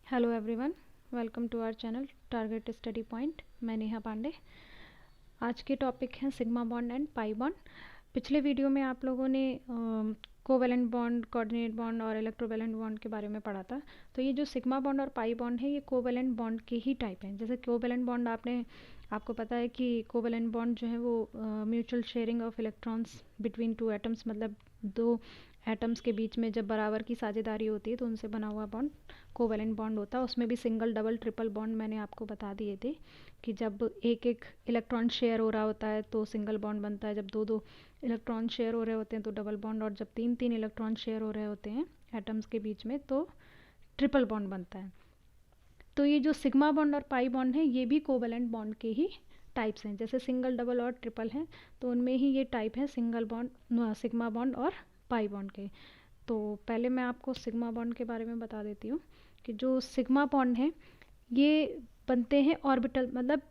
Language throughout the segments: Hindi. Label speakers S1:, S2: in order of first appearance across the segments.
S1: Hello everyone, welcome to our channel target study point. मैं नेहा पांडे। आज के टॉपिक हैं sigma bond and pi bond. पिछले वीडियो में आप लोगों ने कोवेलेंट बॉन्ड, कोऑर्डिनेट बॉन्ड और इलेक्ट्रोवेलेंट बॉन्ड के बारे में पढ़ा था। तो ये जो सिग्मा बॉन्ड और पाई बॉन्ड है, ये कोवेलेंट बॉन्ड के ही टाइप हैं। जैसे कोवेलेंट बॉन्ड आपको पता है कि कोवेलेंट बॉन्ड जो है वो mutual sharing of electrons between two atoms, मतलब दो एटम्स के बीच में जब बराबर की साझेदारी होती है तो उनसे बना हुआ बॉन्ड कोवेलेंट बॉन्ड होता है। उसमें भी सिंगल, डबल, ट्रिपल बॉन्ड मैंने आपको बता दिए थे कि जब एक एक इलेक्ट्रॉन शेयर हो रहा होता है तो सिंगल बॉन्ड बनता है, जब दो दो इलेक्ट्रॉन शेयर हो रहे होते हैं तो डबल बॉन्ड, और जब तीन तीन इलेक्ट्रॉन शेयर हो रहे होते हैं एटम्स के बीच में तो ट्रिपल बॉन्ड बनता है। तो ये जो सिग्मा बॉन्ड और पाई बॉन्ड है, ये भी कोवेलेंट बॉन्ड के ही टाइप्स हैं। जैसे सिंगल, डबल और ट्रिपल हैं तो उनमें ही ये टाइप है सिंगल बॉन्ड, सिग्मा बॉन्ड और पाई बॉन्ड के। तो पहले मैं आपको सिग्मा बॉन्ड के बारे में बता देती हूँ कि जो सिग्मा बॉन्ड है ये बनते हैं ऑर्बिटल, मतलब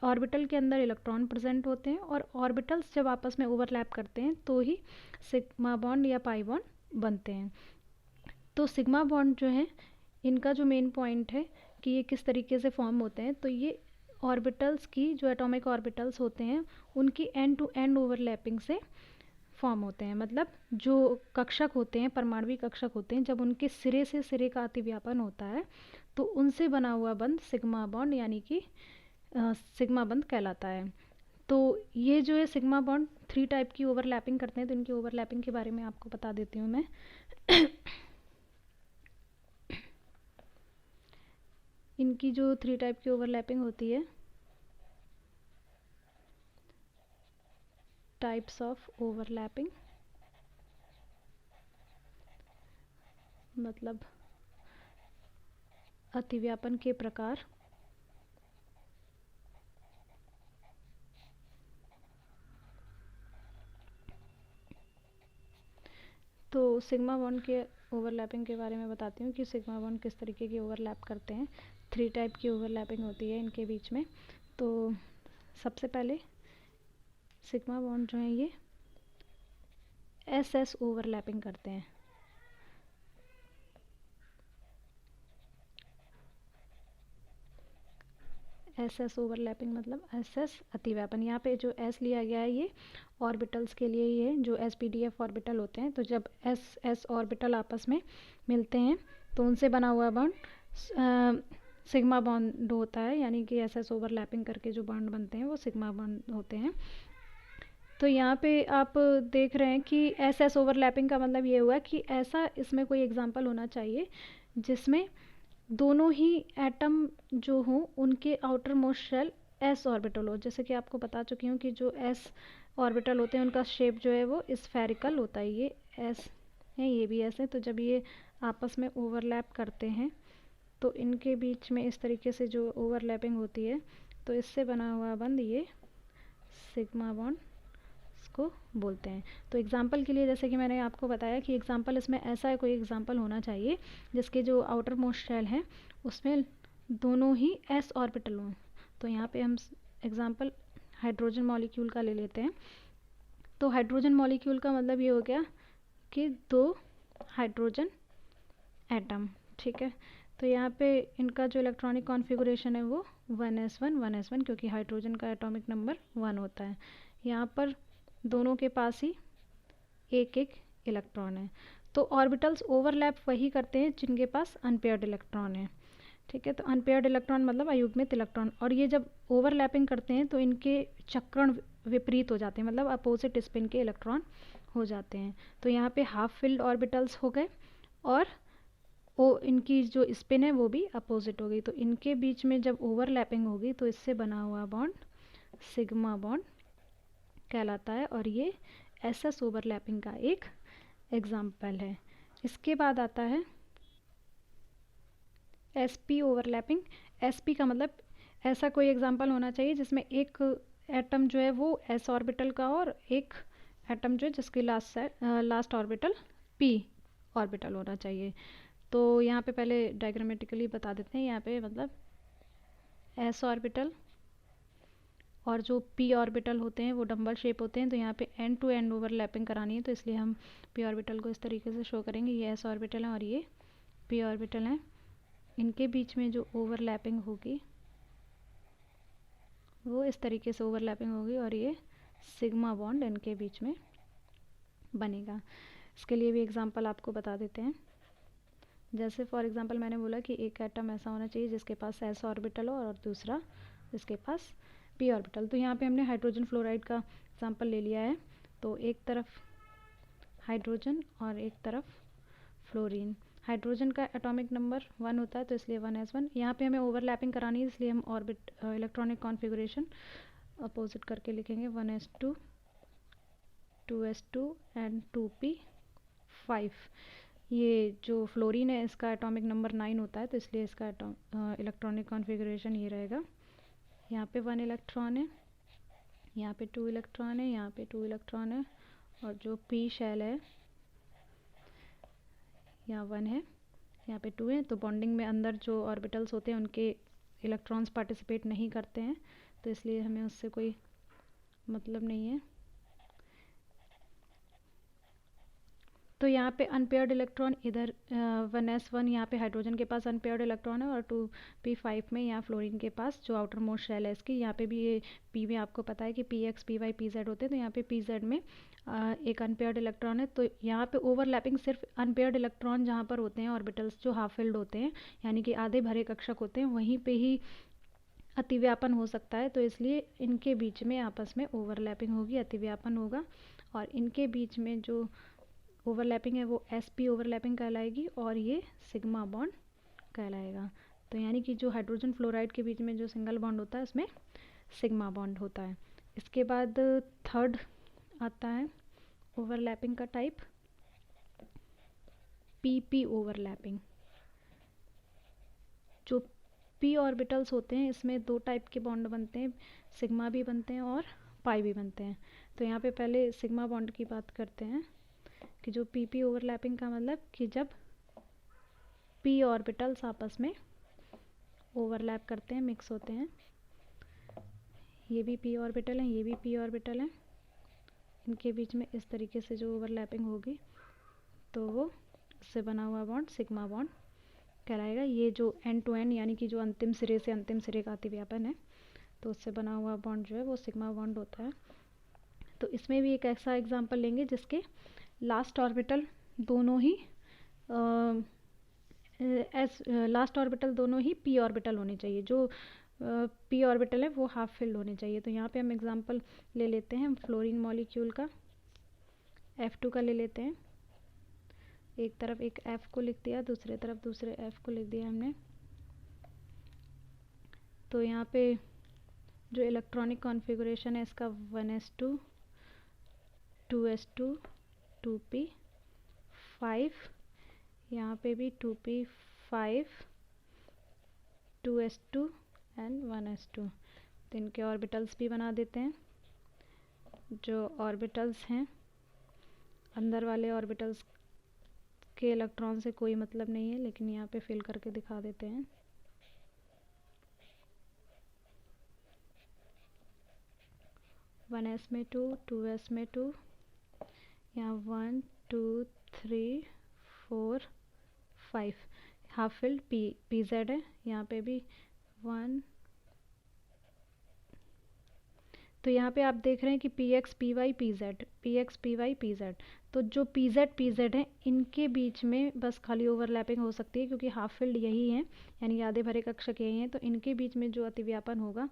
S1: ऑर्बिटल के अंदर इलेक्ट्रॉन प्रेजेंट होते हैं और ऑर्बिटल्स जब आपस में ओवरलैप करते हैं तो ही सिग्मा बॉन्ड या पाई बॉन्ड बनते हैं। तो सिग्मा बॉन्ड जो है, इनका जो मेन पॉइंट है कि ये किस तरीके से फॉर्म होते हैं, तो ये ऑर्बिटल्स की जो एटॉमिक ऑर्बिटल्स होते हैं उनकी एंड टू एंड ओवरलैपिंग से फॉर्म होते हैं। मतलब जो कक्षक होते हैं, परमाणु कक्षक होते हैं, जब उनके सिरे से सिरे का अतिव्यापन होता है तो उनसे बना हुआ बंध सिग्मा बॉन्ड यानी कि सिग्मा बंध कहलाता है। तो ये जो है सिग्मा बॉन्ड 3 टाइप की ओवरलैपिंग करते हैं, तो इनकी ओवरलैपिंग के बारे में आपको बता देती हूँ मैं। इनकी जो 3 टाइप की ओवरलैपिंग होती है, टाइप्स ऑफ ओवरलैपिंग, मतलब अतिव्यापन के प्रकार। तो सिग्मा बॉन्ड के ओवरलैपिंग के बारे में बताती हूँ कि सिग्मा बॉन्ड किस तरीके की ओवरलैप करते हैं। 3 टाइप की ओवरलैपिंग होती है इनके बीच में। तो सबसे पहले सिग्मा बॉन्ड जो है ये एस ओवरलैपिंग करते हैं। एस ओवरलैपिंग मतलब एस अतिव्यापन। यहाँ पे जो एस लिया गया है ये ऑर्बिटल्स के लिए ही है, जो एसपीडीएफ ऑर्बिटल होते हैं। तो जब एस ऑर्बिटल आपस में मिलते हैं तो उनसे बना हुआ बॉन्ड सिग्मा बॉन्ड होता है, यानी कि एस ओवरलैपिंग करके जो बॉन्ड बनते हैं वो सिग्मा बॉन्ड होते हैं। तो यहाँ पे आप देख रहे हैं कि एस ओवरलैपिंग का मतलब ये हुआ कि ऐसा इसमें कोई एग्जांपल होना चाहिए जिसमें दोनों ही एटम जो हों उनके outermost shell s orbital हो। जैसे कि आपको बता चुकी हूँ कि जो एस ऑर्बिटल होते हैं उनका शेप जो है वो स्फेरिकल होता है। ये एस है, ये भी एस है। तो जब ये आपस में ओवरलैप करते हैं तो इनके बीच में इस तरीके से जो ओवरलैपिंग होती है तो इससे बना हुआ बंध ये सिग्मा बॉन्ड को बोलते हैं। तो एग्जाम्पल के लिए जैसे कि मैंने आपको बताया कि एग्जाम्पल इसमें ऐसा है, कोई एग्जाम्पल होना चाहिए जिसके जो आउटर मोस्ट शेल हैं उसमें दोनों ही एस ऑर्बिटल हों। तो यहाँ पे हम एग्जाम्पल हाइड्रोजन मॉलिक्यूल का ले लेते हैं। तो हाइड्रोजन मॉलिक्यूल का मतलब ये हो गया कि 2 हाइड्रोजन एटम, ठीक है। तो यहाँ पे इनका जो इलेक्ट्रॉनिक कॉन्फ़िगरेशन है वो 1s1 क्योंकि हाइड्रोजन का एटॉमिक नंबर 1 होता है। यहाँ पर दोनों के पास ही एक एक इलेक्ट्रॉन है। तो ऑर्बिटल्स ओवरलैप वही करते हैं जिनके पास अनपेयर्ड इलेक्ट्रॉन है, ठीक है। तो अनपेयर्ड इलेक्ट्रॉन मतलब अयुग्मित इलेक्ट्रॉन, और ये जब ओवरलैपिंग करते हैं तो इनके चक्रण विपरीत हो जाते हैं, मतलब अपोजिट स्पिन के इलेक्ट्रॉन हो जाते हैं। तो यहाँ पे हाफ फिल्ड ऑर्बिटल्स हो गए और इनकी जो स्पिन है वो भी अपोजिट हो गई। तो इनके बीच में जब ओवरलैपिंग होगी तो इससे बना हुआ बॉन्ड सिग्मा बॉन्ड कहलाता है, और ये एस ओवरलैपिंग का एक एग्जाम्पल है। इसके बाद आता है एसपी ओवरलैपिंग। एसपी का मतलब ऐसा कोई एग्जाम्पल होना चाहिए जिसमें एक एटम जो है वो एस ऑर्बिटल का और एक एटम जो है जिसकी लास्ट ऑर्बिटल पी ऑर्बिटल होना चाहिए। तो यहाँ पे पहले डायग्रामेटिकली बता देते हैं। यहाँ पे मतलब एस ऑर्बिटल और जो पी ऑर्बिटल होते हैं वो डंबल शेप होते हैं। तो यहाँ पे एंड टू एंड ओवरलैपिंग करानी है तो इसलिए हम पी ऑर्बिटल को इस तरीके से शो करेंगे। ये एस ऑर्बिटल है और ये पी ऑर्बिटल है। इनके बीच में जो ओवरलैपिंग होगी वो इस तरीके से ओवरलैपिंग होगी और ये सिग्मा बॉन्ड इनके बीच में बनेगा। इसके लिए भी एग्जांपल आपको बता देते हैं। जैसे फॉर एग्जांपल मैंने बोला कि एक एटम ऐसा होना चाहिए जिसके पास s ऑर्बिटल हो और दूसरा जिसके पास p ऑर्बिटल। तो यहाँ पे हमने हाइड्रोजन फ्लोराइड का एग्जांपल ले लिया है। तो एक तरफ हाइड्रोजन और एक तरफ फ्लोरीन। हाइड्रोजन का एटॉमिक नंबर 1 होता है तो इसलिए 1s1। यहाँ पे हमें ओवरलैपिंग करानी है इसलिए हम ऑर्बिट इलेक्ट्रॉनिक कॉन्फ़िगरेशन अपोजिट करके लिखेंगे 1s2 2s2 एंड 2p5। ये जो फ्लोरीन है इसका एटॉमिक नंबर 9 होता है तो इसलिए इसका इलेक्ट्रॉनिक कॉन्फ़िगरेशन ये रहेगा। यहाँ पे 1 इलेक्ट्रॉन है, यहाँ पे 2 इलेक्ट्रॉन है, यहाँ पे 2 इलेक्ट्रॉन है और जो p शेल है यहाँ 1 है, यहाँ पे 2 है। तो बॉन्डिंग में अंदर जो ऑर्बिटल्स होते हैं उनके इलेक्ट्रॉन्स पार्टिसिपेट नहीं करते हैं तो इसलिए हमें उससे कोई मतलब नहीं है। तो यहाँ पे अनपेयर्ड इलेक्ट्रॉन इधर 1s1 यहाँ पे हाइड्रोजन के पास अनपेयर्ड इलेक्ट्रॉन है और 2p5 में यहाँ फ्लोरीन के पास जो आउटर मोस्ट शेल है इसकी, यहाँ पे भी ये p में आपको पता है कि px py pz होते हैं तो यहाँ पे pz में एक अनपेयर्ड इलेक्ट्रॉन है। तो यहाँ पे ओवरलैपिंग सिर्फ अनपेयर्ड इलेक्ट्रॉन जहाँ पर होते हैं ऑर्बिटल्स जो हाफ फिल्ड होते हैं यानी कि आधे भरे कक्षक होते हैं वहीं पे ही अतिव्यापन हो सकता है। तो इसलिए इनके बीच में आपस में ओवरलैपिंग होगी, अतिव्यापन होगा और इनके बीच में जो ओवरलैपिंग है वो sp ओवरलैपिंग कहलाएगी और ये सिग्मा बॉन्ड कहलाएगा। तो यानी कि जो हाइड्रोजन फ्लोराइड के बीच में जो सिंगल बॉन्ड होता है उसमें सिग्मा बॉन्ड होता है। इसके बाद थर्ड आता है ओवरलैपिंग का टाइप pp ओवरलैपिंग। जो p ऑर्बिटल्स होते हैं इसमें दो टाइप के बॉन्ड बनते हैं, सिग्मा भी बनते हैं और पाई भी बनते हैं। तो यहाँ पे पहले सिग्मा बॉन्ड की बात करते हैं कि जो pp ओवरलैपिंग का मतलब कि जब p ऑर्बिटल्स आपस में ओवरलैप करते हैं, मिक्स होते हैं। ये भी p ऑर्बिटल है, ये भी p ऑर्बिटल है, इनके बीच में इस तरीके से जो ओवरलैपिंग होगी तो वो उससे बना हुआ बॉन्ड सिग्मा बॉन्ड कहलाएगा। ये जो एंड टू एंड यानी कि जो अंतिम सिरे से अंतिम सिरे का अतिव्यापन है तो उससे बना हुआ बॉन्ड जो है वो सिग्मा बॉन्ड होता है। तो इसमें भी एक ऐसा एग्जांपल लेंगे जिसके लास्ट ऑर्बिटल दोनों ही लास्ट ऑर्बिटल दोनों ही p ऑर्बिटल होने चाहिए। जो p ऑर्बिटल है वो हाफ फिल्ड होने चाहिए। तो यहाँ पे हम एग्जांपल ले लेते हैं फ्लोरीन मॉलिक्यूल का, F2 का ले लेते हैं। एक तरफ एक F को लिख दिया, दूसरे तरफ दूसरे F को लिख दिया हमने। तो यहाँ पे जो इलेक्ट्रॉनिक कॉन्फ़िगरेशन है इसका 1s2 2s2 2p5, यहाँ पे भी 2p5 2s2 एंड 1s2। तो इनके ऑर्बिटल्स भी बना देते हैं। जो ऑर्बिटल्स हैं अंदर वाले ऑर्बिटल्स के इलेक्ट्रॉन से कोई मतलब नहीं है लेकिन यहाँ पे फिल करके दिखा देते हैं। वन एस में 2 2s में 2, यहाँ 1 2 3 4 5 हाफ फिल्ड pz है, यहाँ पे भी 1। तो यहाँ पे आप देख रहे हैं कि px py pz px py pz। तो जो pz pz है इनके बीच में बस खाली ओवरलैपिंग हो सकती है क्योंकि हाफ फिल्ड यही है यानी आधे भरे कक्षक यही हैं। तो इनके बीच में जो अतिव्यापन होगा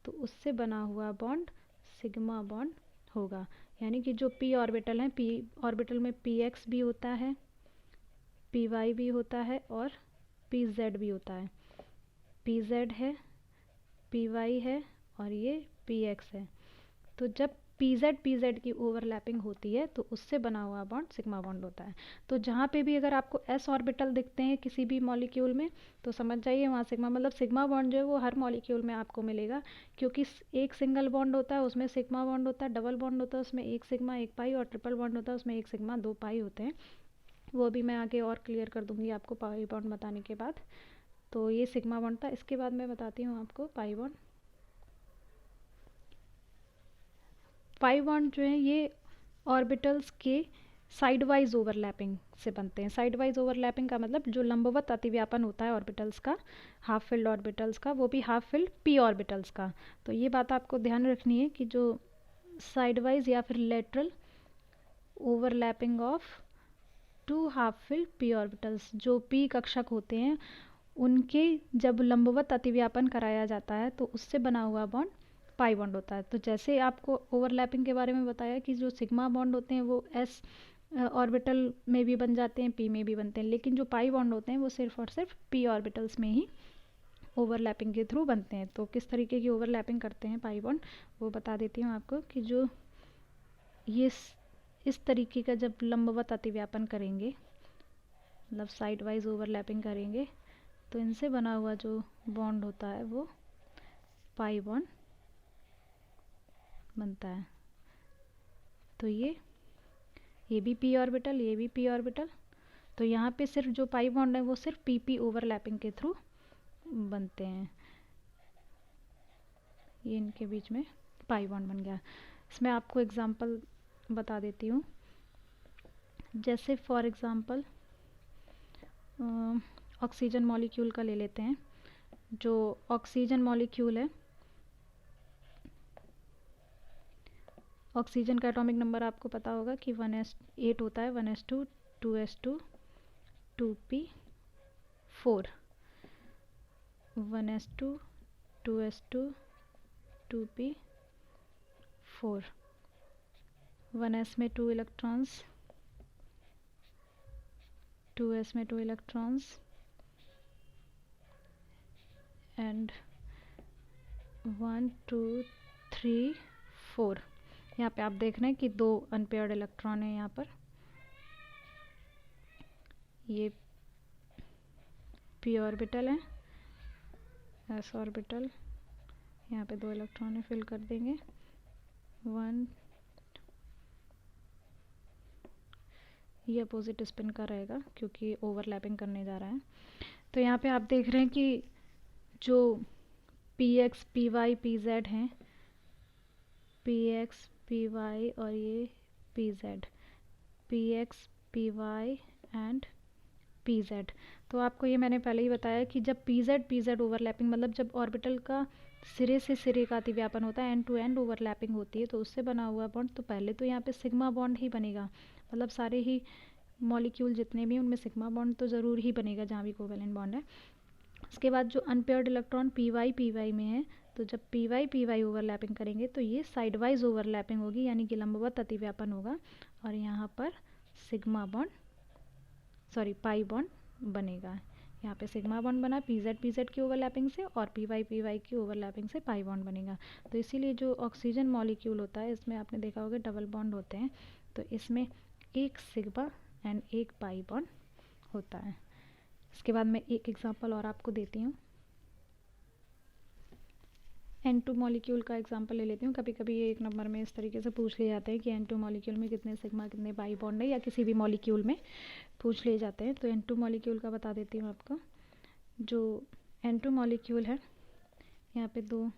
S1: तो उससे बना हुआ बॉन्ड सिग्मा बॉन्ड होगा। यानी कि जो p ऑर्बिटल है, p ऑर्बिटल में px भी होता है, py भी होता है और pz भी होता है। pz है, py है और ये px है। तो जब pz की ओवरलैपिंग होती है तो उससे बना हुआ बॉन्ड सिग्मा बॉन्ड होता है। तो जहाँ पे भी अगर आपको s ऑर्बिटल दिखते हैं किसी भी मॉलिक्यूल में तो समझ जाइए वहाँ सिग्मा, मतलब सिग्मा बॉन्ड जो है वो हर मॉलिक्यूल में आपको मिलेगा क्योंकि एक सिंगल बॉन्ड होता है उसमें सिग्मा बॉन्ड होता है, डबल बॉन्ड होता है उसमें एक सिग्मा एक पाई और ट्रिपल बॉन्ड होता है उसमें एक सिग्मा दो पाई होते हैं। वो भी मैं आगे और क्लियर कर दूँगी आपको पाई बॉन्ड बताने के बाद। तो ये सिग्मा बॉन्ड था। इसके बाद मैं बताती हूँ आपको पाई बॉन्ड। पाई बॉन्ड जो है ये ऑर्बिटल्स के साइड वाइज ओवरलैपिंग से बनते हैं। साइड वाइज ओवरलैपिंग का मतलब जो लंबवत अतिव्यापन होता है ऑर्बिटल्स का, हाफ फिल्ड ऑर्बिटल्स का, वो भी हाफ फिल्ड पी ऑर्बिटल्स का। तो ये बात आपको ध्यान रखनी है कि जो साइड वाइज या फिर lateral overlapping of two half filled p orbitals, जो पी कक्षक होते हैं उनके जब लंबवत अतिव्यापन कराया जाता है तो उससे बना हुआ बॉन्ड पाई बॉन्ड होता है। तो जैसे आपको ओवरलैपिंग के बारे में बताया कि जो सिग्मा बॉन्ड होते हैं वो एस ऑर्बिटल में भी बन जाते हैं, पी में भी बनते हैं, लेकिन जो पाई बॉन्ड होते हैं वो सिर्फ और सिर्फ पी ऑर्बिटल्स में ही ओवरलैपिंग के थ्रू बनते हैं। तो किस तरीके की ओवरलैपिंग करते हैं पाई बॉन्ड वो बता देती हूँ आपको कि जो ये इस तरीके का जब लंबवत अतिव्यापन करेंगे, मतलब साइड वाइज ओवरलैपिंग करेंगे, तो इनसे बना हुआ जो बॉन्ड होता है वो पाई बॉन्ड बनता है। तो ये भी पी ऑर्बिटल, ये भी पी ऑर्बिटल। तो यहाँ पे सिर्फ जो पाई बॉन्ड है वो सिर्फ पी ओवरलैपिंग के थ्रू बनते हैं। ये इनके बीच में पाई बॉन्ड बन गया। इसमें आपको एग्जांपल बता देती हूँ। जैसे फॉर एग्जांपल ऑक्सीजन मॉलिक्यूल का ले लेते हैं। जो ऑक्सीजन मॉलिक्यूल है, ऑक्सीजन का एटॉमिक नंबर आपको पता होगा कि 1s8 होता है, 1s2 2s2 2p4, 1s2 2s2 2p4, 1s में 2 इलेक्ट्रॉन्स, 2s में 2 इलेक्ट्रॉन्स एंड 1 2 3 4। यहाँ पे आप देख रहे हैं कि 2 अनपेयर्ड इलेक्ट्रॉन है यहाँ पर। ये पी ऑर्बिटल है, एस ऑर्बिटल, यहाँ पे 2 इलेक्ट्रॉन है, फिल कर देंगे 1। ये अपोजिट स्पिन का रहेगा क्योंकि ओवरलैपिंग करने जा रहा है। तो यहाँ पे आप देख रहे हैं कि जो p x p y p z हैं, पी एक्स पी वाई और ये p z, p x p y and p z. तो आपको ये मैंने पहले ही बताया कि जब पी जेड ओवरलैपिंग मतलब जब ऑर्बिटल का सिरे से सिरे का अतिव्यापन होता है, एंड टू एंड ओवरलैपिंग होती है, तो उससे बना हुआ बॉन्ड तो पहले तो यहाँ पे सिग्मा बॉन्ड ही बनेगा। मतलब सारे ही मॉलिक्यूल जितने भी उनमें सिग्मा बॉन्ड तो ज़रूर ही बनेगा जहाँ भी कोवेलेंट बॉन्ड है। उसके बाद जो अनपेयर्ड इलेक्ट्रॉन पी वाई में है, तो जब पी वाई ओवरलैपिंग करेंगे तो ये साइड वाइज ओवरलैपिंग होगी, यानी कि लंबवत अतिव्यापन होगा, और यहाँ पर सिग्मा बॉन्ड पाई बॉन्ड बनेगा। यहाँ पे सिग्मा बॉन्ड बना पी जेड की ओवरलैपिंग से, और पी वाई की ओवरलैपिंग से पाई बॉन्ड बनेगा। तो इसीलिए जो ऑक्सीजन मॉलिक्यूल होता है इसमें आपने देखा होगा डबल बॉन्ड होते हैं, तो इसमें एक सिग्मा एंड एक पाई बॉन्ड होता है। इसके बाद मैं एक एग्जांपल और आपको देती हूँ। N2 मॉलिक्यूल का एग्जांपल ले लेती हूँ। कभी कभी ये एक नंबर में इस तरीके से पूछ लिए जाते हैं कि N2 मॉलिक्यूल में कितने सिग्मा कितने पाई बॉन्ड है, या किसी भी मॉलिक्यूल में पूछ लिए जाते हैं। तो N2 मॉलिक्यूल का बता देती हूँ आपको। जो N2 मॉलिक्यूल है, यहाँ पे 2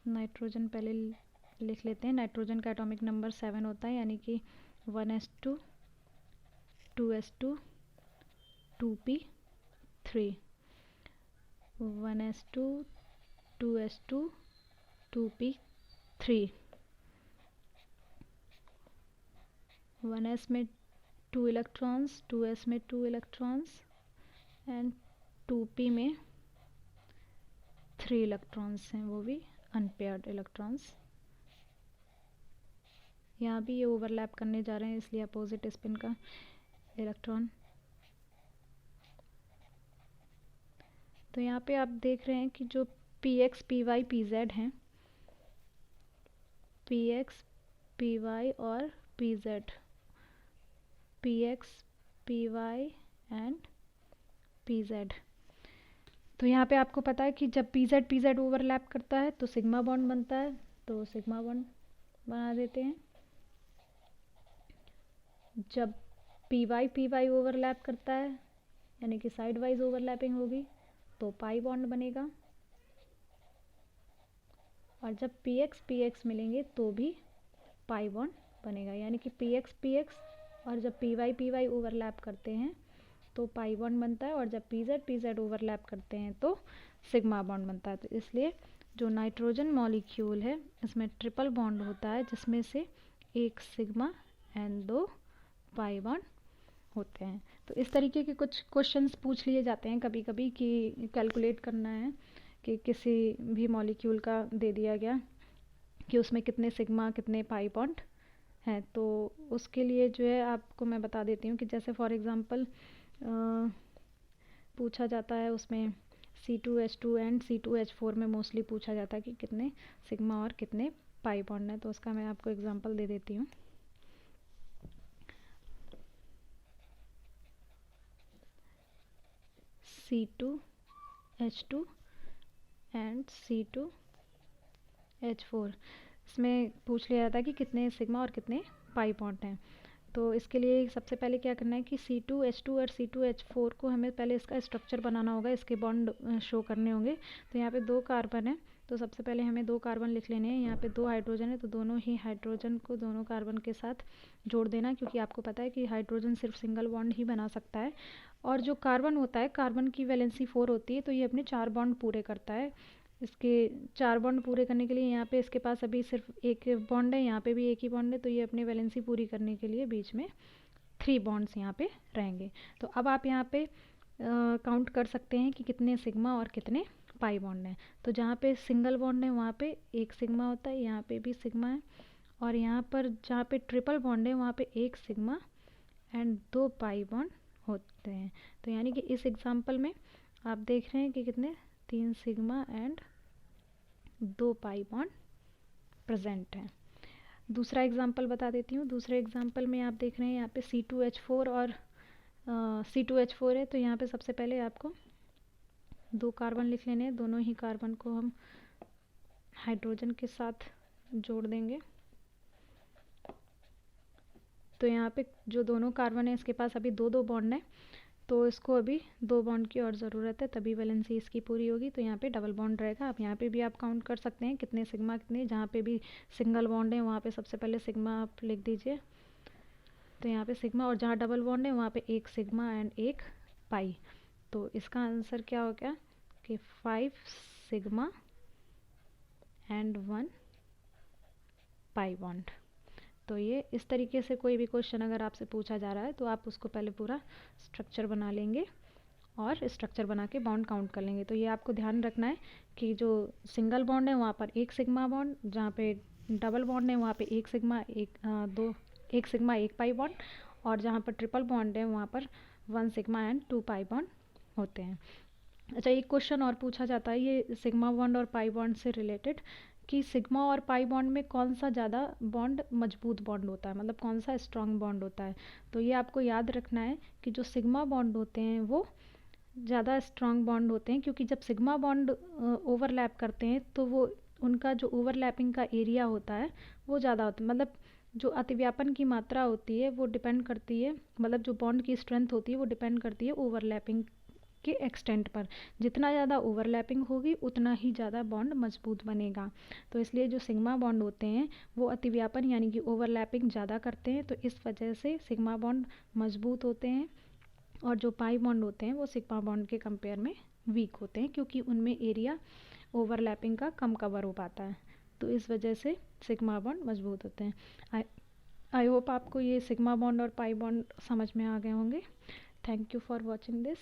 S1: नाइट्रोजन पहले लिख लेते हैं। नाइट्रोजन का एटॉमिक नंबर 7 होता है, यानी कि 1s2 2s2 2p3, 1s2 2s2 2p3, 1s में 2 इलेक्ट्रॉन्स, 2s में 2 इलेक्ट्रॉन्स एंड 2p में 3 इलेक्ट्रॉन्स हैं, वो भी अनपेयर्ड इलेक्ट्रॉन्स। यहाँ भी ये ओवरलैप करने जा रहे हैं, इसलिए अपोजिट स्पिन का इलेक्ट्रॉन। तो यहाँ पे आप देख रहे हैं कि जो p x p y p z हैं, पी एक्स पी वाई और p z, p x p y and p z. तो यहाँ पे आपको पता है कि जब पी जेड ओवरलैप करता है तो सिग्मा बॉन्ड बनता है, तो सिग्मा बॉन्ड बना देते हैं। जब पी वाई ओवरलैप करता है, यानी कि साइड वाइज ओवरलैपिंग होगी, तो पाई बॉन्ड बनेगा। और जब पी एक्स मिलेंगे तो भी पाई बॉन्ड बनेगा, यानी कि पी एक्स और जब पी वाई ओवरलैप करते हैं तो पाई बॉन्ड बनता है, और जब पी जेड ओवरलैप करते हैं तो सिग्मा बॉन्ड बनता है। तो इसलिए जो नाइट्रोजन मॉलिक्यूल है इसमें ट्रिपल बॉन्ड होता है, जिसमें से एक सिग्मा एंड 2 पाई बॉन्ड होते हैं। तो इस तरीके के कुछ क्वेश्चंस पूछ लिए जाते हैं कभी कभी कि कैलकुलेट करना है कि किसी भी मॉलिक्यूल का दे दिया गया कि उसमें कितने सिग्मा कितने पाई बॉन्ड हैं, तो उसके लिए जो है आपको मैं बता देती हूँ कि जैसे फॉर एग्ज़ाम्पल पूछा जाता है उसमें C2H2 एंड C2H4 में मोस्टली पूछा जाता है कि कितने सिग्मा और कितने पाई बॉन्ड हैं। तो उसका मैं आपको एग्जांपल दे देती हूँ। C2H2 एंड C2H4, इसमें पूछ लिया जाता है कि कितने सिग्मा और कितने पाई बॉन्ड हैं। तो इसके लिए सबसे पहले क्या करना है कि C2H2 और C2H4 को हमें पहले इसका स्ट्रक्चर बनाना होगा, इसके बॉन्ड शो करने होंगे। तो यहाँ पे 2 कार्बन है, तो सबसे पहले हमें 2 कार्बन लिख लेने हैं। यहाँ पे 2 हाइड्रोजन है, तो दोनों ही हाइड्रोजन को दोनों कार्बन के साथ जोड़ देना, क्योंकि आपको पता है कि हाइड्रोजन सिर्फ सिंगल बॉन्ड ही बना सकता है। और जो कार्बन होता है, कार्बन की वैलेंसी 4 होती है, तो ये अपने 4 बॉन्ड पूरे करता है। इसके 4 बॉन्ड पूरे करने के लिए यहाँ पे इसके पास अभी सिर्फ एक बॉन्ड है, यहाँ पे भी एक ही बॉन्ड है, तो ये अपनी वैलेंसी पूरी करने के लिए बीच में 3 बॉन्ड्स यहाँ पे रहेंगे। तो अब आप यहाँ पे काउंट कर सकते हैं कि कितने सिग्मा और कितने पाई बॉन्ड हैं। तो जहाँ पे सिंगल बॉन्ड है वहाँ पे एक सिग्मा होता है, यहाँ पे भी सिग्मा है, और यहाँ पर जहाँ पे ट्रिपल बॉन्ड है वहाँ पे एक सिग्मा एंड 2 पाई बॉन्ड होते हैं। तो यानी कि इस एग्जाम्पल में आप देख रहे हैं कि कितने 3 sigma and 2 pi bond present हैं। दूसरा एग्जाम्पल बता देती हूँ। दूसरे एग्जाम्पल में आप देख रहे हैं यहाँ पे C2H4 और C2H4 है, तो यहाँ पे सबसे पहले आपको 2 कार्बन लिख लेने हैं। दोनों ही कार्बन को हम हाइड्रोजन के साथ जोड़ देंगे। तो यहाँ पे जो दोनों कार्बन है इसके पास अभी 2 बॉन्ड है, तो इसको अभी 2 बॉन्ड की और ज़रूरत है, तभी वैलेंसी इसकी पूरी होगी। तो यहाँ पे डबल बॉन्ड रहेगा। अब यहाँ पे भी आप काउंट कर सकते हैं कितने सिग्मा कितने, जहाँ पे भी सिंगल बॉन्ड है वहाँ पे सबसे पहले सिग्मा आप लिख दीजिए। तो यहाँ पे सिग्मा, और जहाँ डबल बॉन्ड है वहाँ पे एक सिग्मा एंड एक पाई। तो इसका आंसर क्या हो गया कि 5 सिग्मा एंड 1 पाई बॉन्ड। तो ये इस तरीके से कोई भी क्वेश्चन अगर आपसे पूछा जा रहा है तो आप उसको पहले पूरा स्ट्रक्चर बना लेंगे और स्ट्रक्चर बना के बॉन्ड काउंट कर लेंगे। तो ये आपको ध्यान रखना है कि जो सिंगल बॉन्ड है वहाँ पर एक सिग्मा बॉन्ड, जहाँ पे डबल बॉन्ड है वहाँ पे एक सिग्मा एक पाई बॉन्ड, और जहाँ पर ट्रिपल बॉन्ड है वहाँ पर 1 सिग्मा एंड 2 पाई बॉन्ड होते हैं। अच्छा, एक क्वेश्चन और पूछा जाता है ये सिग्मा बॉन्ड और पाई बॉन्ड से रिलेटेड, कि सिग्मा और पाई बॉन्ड में कौन सा ज़्यादा बॉन्ड मजबूत बॉन्ड होता है, मतलब कौन सा स्ट्रॉन्ग बॉन्ड होता है। तो ये आपको याद रखना है कि जो सिग्मा बॉन्ड होते हैं वो ज़्यादा स्ट्रॉन्ग बॉन्ड होते हैं, क्योंकि जब सिग्मा बॉन्ड ओवरलैप करते हैं तो वो उनका जो ओवरलैपिंग का एरिया होता है वो ज़्यादा होता है, मतलब जो अतिव्यापन की मात्रा होती है वो डिपेंड करती है, मतलब जो बॉन्ड की स्ट्रेंथ होती है वो डिपेंड करती है ओवरलैपिंग के एक्सटेंट पर। जितना ज़्यादा ओवरलैपिंग होगी उतना ही ज़्यादा बॉन्ड मजबूत बनेगा। तो इसलिए जो सिग्मा बॉन्ड होते हैं वो अतिव्यापन यानी कि ओवरलैपिंग ज़्यादा करते हैं, तो इस वजह से सिग्मा बॉन्ड मजबूत होते हैं, और जो पाई बॉन्ड होते हैं वो सिग्मा बॉन्ड के कंपेयर में वीक होते हैं, क्योंकि उनमें एरिया ओवरलैपिंग का कम कवर हो पाता है। तो इस वजह से सिग्मा बॉन्ड मजबूत होते हैं। आई होप आपको ये सिग्मा बॉन्ड और पाई बॉन्ड समझ में आ गए होंगे। Thank you for watching this.